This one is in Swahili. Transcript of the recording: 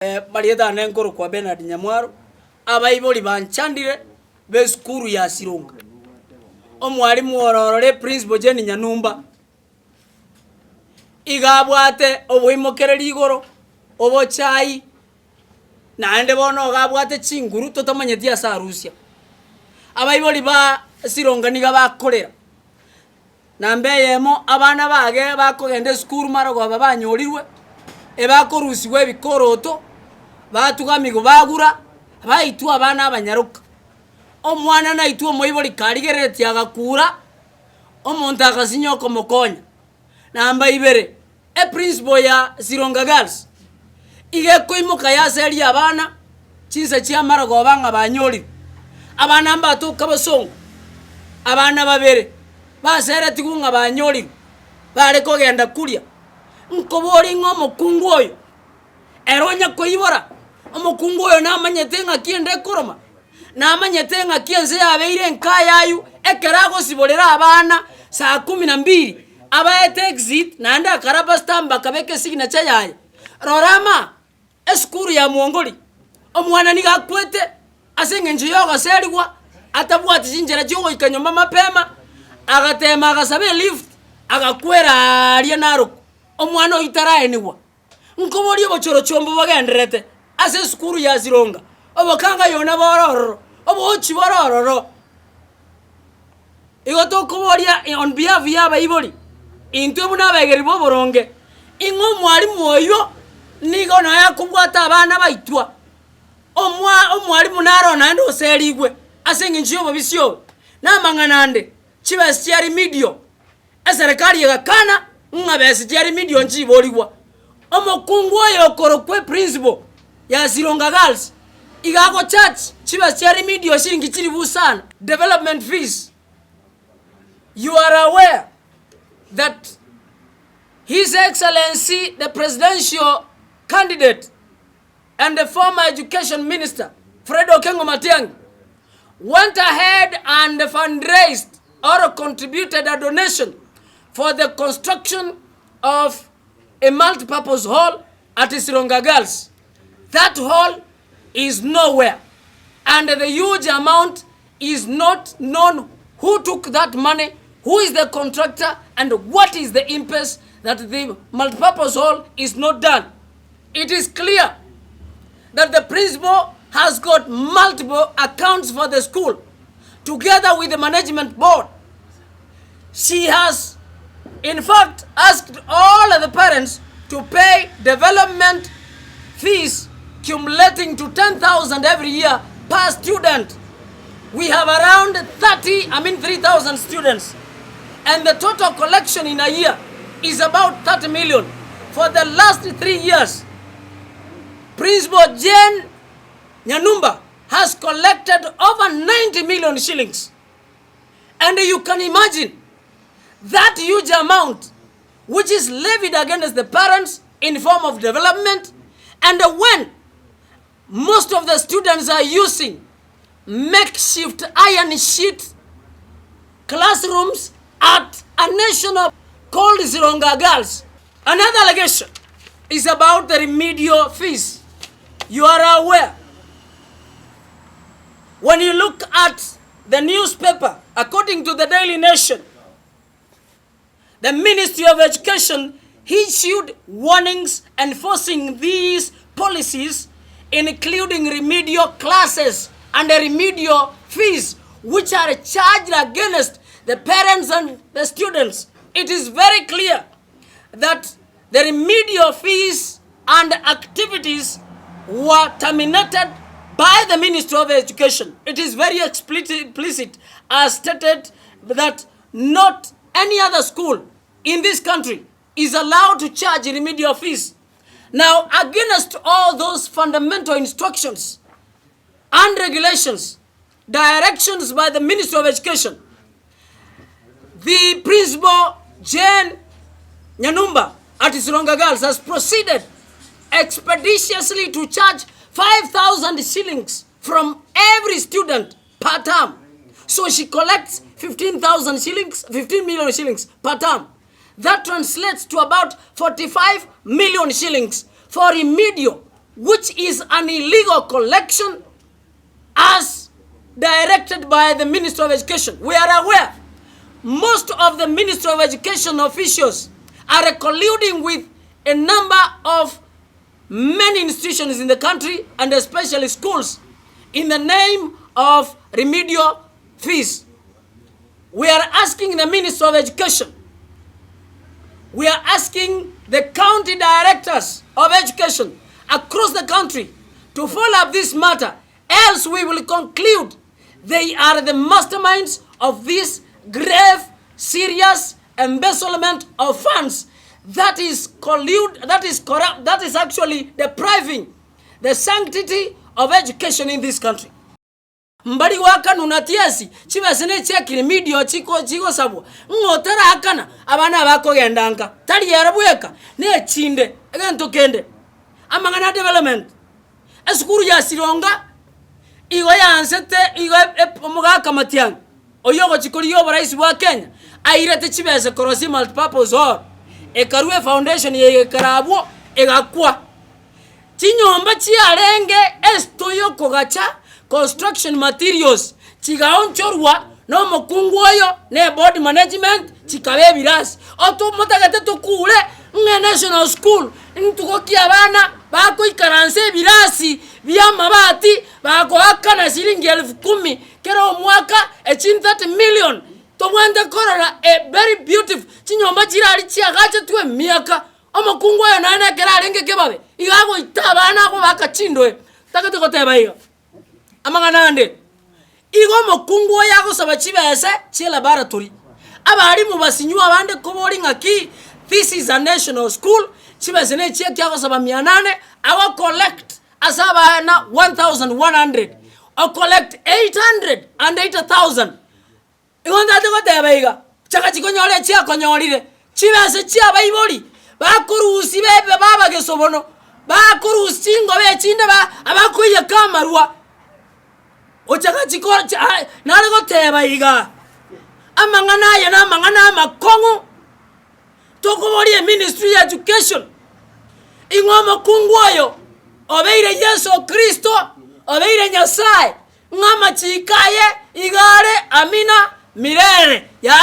Marieta nenkoro kwa Bernard Nyamwaro abayiboli banchandire be skuru ya Sironga omwalimu ororore principal Jeni Nyanumba igabwate obuimokereri igoro obochai naende bono gabwate chinguru totamanyeti asa Rusia abayiboli ba Sironga niga bakorera nambe yemo abana bage bakogende skuru marogo babanyorirwe ebakorusiwe bikoroto batugamigo bagura baitu abana abanyaruka omwana naitu omoiboli karigereti agakura omonta akasinyo komokonya namba ibere principal ya Sironga Girls ige koimuka yaseri abana chinse chia marago banga banyori abana mbato kabasongo abana babere basere tigunga banyori bare kogenda kuria nkobori ngomukungu oyo eronya koibora omukungu oyo namanyete ngakiende koroma namanyete ngakienze yabeire nkayayu ekerago sibolera abana saa 12 abaete exit nanda karaba stamba kabeke signature yaye rorama eskuru ya muongoli omwana nigakwete asenge njiyo gaserigwa atabwati jinjera cyo ikanyoma mapema agatema agasabe lift agakwera ari naroko omwana oyitara eniwa nkobori bochoro chombo bagenderete ase skuru ya Sironga obokanga yona bororo obochi bororo igoto koboria on behalf ya bayiboli intwe buna begeri boboronge ingo mwalimu oyo nigo no yakubwata abana baitwa omwalimu naro nando oserigwe ase nginchiyo bobisyo namanganande chibasiari medio eserikali yagakana ngabesi jari medio nchiboligwa omukungu oyo korokwe principal ya Sironga Girls igago church chibasiari medio shiringi chiri busana development fees. You are aware that His Excellency the presidential candidate and the former education minister Fred Okengo Matiang'i went ahead and fundraised or contributed a donation for the construction of a multi-purpose hall at Sironga Girls. That hall is nowhere, and the huge amount is not known who took that money, who is the contractor, and what is the impetus that the multi-purpose hall is not done. It is clear that the principal has got multiple accounts for the school, together with the management board. She has in fact asked all of the parents to pay development fees accumulating to 10,000 every year per student. We have around 3,000 students, and the total collection in a year is about 30 million. For the last 3 years, Principal Jeni Nyanumba has collected over 90 million shillings. And you can imagine that huge amount which is levied against the parents in form of development, and when most of the students are using makeshift iron sheet classrooms at a national called Sironga Girls. Another allegation is about the remedial fees. You are aware, when you look at the newspaper, according to the Daily Nation, the Ministry of Education issued warnings enforcing these policies, including remedial classes and the remedial fees, which are charged against the parents and the students. It is very clear that the remedial fees and activities were terminated by the Ministry of Education. It is very explicit as stated that not any other school in this country is allowed to charge remedial fees. Now, against all those fundamental instructions and regulations, directions by the Ministry of Education, the Principal Jeni Nyanumba at Sironga Girls has proceeded expeditiously to charge 5,000 shillings from every student per term. So she collects 15 million shillings per term. That translates to about 45 million shillings for remedial which is an illegal collection as directed by the Ministry of Education. We are aware most of the Ministry of Education officials are colluding with a number of many institutions in the country, and especially schools, in the name of remedial fees. We are asking the Ministry of Education, we are asking the county directors of education across the country to follow up this matter, else we will conclude they are the masterminds of this grave, serious embezzlement of funds that is collude, that is corrupt, that is actually depriving the sanctity of education in this country. Mbali waka nunatiasi chibasene chekiri media chiko sabwa ngotara akana abana bako gendanga tali yarabweka ne chinde egento kende amangana development esukuru ya Sironga igo yansete igo omuga kamatiang oyogo chikori yo rais wa Kenya airete chibese korosi multipurpose hall ekarwe foundation ye karabo egakwa chinyomba chiarenge estoyo kogacha construction materials chigaonchorwa no mukunguoyo ne board management chikabe birasi oto motagate tukule nge national school ntukokia abana bako ikaranse birasi bya mabati bako akana shilingi 10,000 kero mwaka 30 million to mwende korora a very beautiful chinyomba chirali chiagache tuwe miaka omukunguoyo nane kerarenge kebabe igago itabana ko bakachindwe takate koteba iyo amanganande igo mokungu yago sabachibese chi laboratory abari mu basinywa abande kobori ngaki this is a national school chibese ne check yago saba 800 awa collect asaba na 1100 o collect 800 and 8000 igonda de gotebeiga chaka chikonyole chia konyorire chibese chia baibori bakurusi bebe baba gesobono bakurusi ngobe chinde ba abakuye kamarwa ochaka chikora nalego teba iga amangana ya na mangana makongo tokobori Ministry of Education ingoma kungwayo obeire Yesu Kristo obeire Nyasaye ngama chikaye igare amina mirere ya